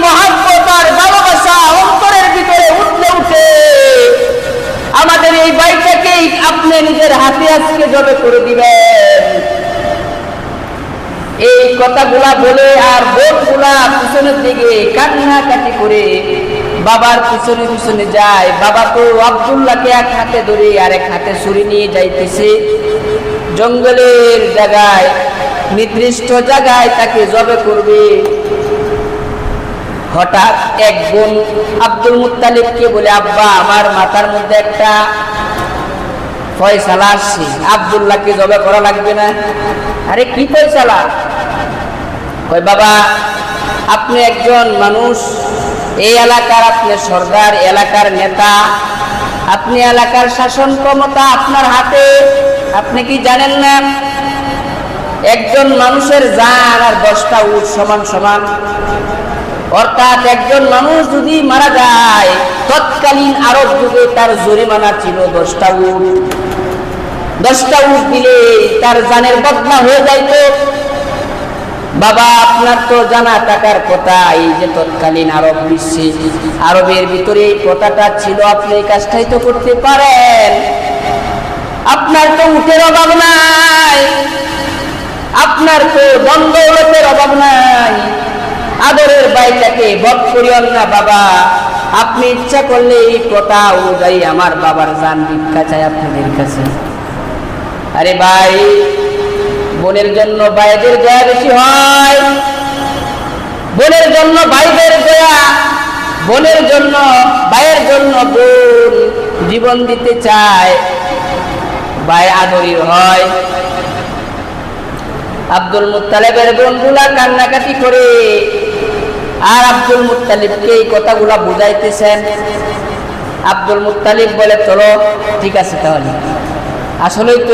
মহব্বত আর ভালোবাসা অন্তরের ভিতরে উঠলে উঠে আমাদের এই ভাইটাকেই আপনি নিজের হাতে আজকে জবে করে দিবেন। এই কথাগুলা বলে আর বোনগুলা পিছনের দিকে কান্নাকাটি করে বাবার পিছনে পিছনে যায়। বাবা তো আব্দুল্লাহকে এক হাতে ধরে আর এক হাতে ছুরি নিয়ে যাইতেছে জঙ্গলের জায়গায়, নির্দিষ্ট জায়গায় তাকে জবে করবে। হঠাৎ এক বোন আব্দুল মুত্তালিবকে বলে, আব্বা আমার মাথার মধ্যে একটা ফয়সালা আসছে, আব্দুল্লাহকে জবে করা লাগবে না। আরে কি ফয়সালা? কই বাবা আপনি একজন মানুষ, এই এলাকার আপনি সর্দার, এলাকার নেতা, আপনি এলাকার শাসন ক্ষমতা আপনার হাতে, আপনি কি জানেন না একজন মানুষের জান আর 10টা উট সমান সমান? অর্থাৎ একজন মানুষ যদি মারা যায় তৎকালীন আরব যুগে তার জরিমানা ছিল 10টা উট। 10টা উট দিলে তার জানের বদলা হয়ে যাইত। বাবা আপনার তো জানা টাকার কথা, এই যে তৎকালীন আরব বিশ্বে আরবের ভিতরে এই কথাটা ছিল, আপনি এই কাজটাই তো করতে পারেন। আপনার তো উটের অভাব নাই, আপনার তো দ্বন্দ্বের অভাব নাই, আদরের বাইটাকে বধ করিও না বাবা। আপনি ইচ্ছা করলে এই কথা অনুযায়ী আমার বাবার জান ভিক্ষা চাই আপনাদের কাছে। আরে ভাই, বোনের জন্য ভাইদের দয়া বেশি হয়, বোনের জন্য ভাইদের দয়া, বোনের জন্য ভাইয়ের জন্য বোন জীবন দিতে চায়, ভাই আদরি হয়। আব্দুল মুত্তালিবের বোনগুলা কান্নাকাটি করে আর আব্দুল মুত্তালিবকে এই কথাগুলা বুঝাইতেছেন। আব্দুল মুত্তালিব বলে, চলো ঠিক আছে তাহলে। আসলেই তো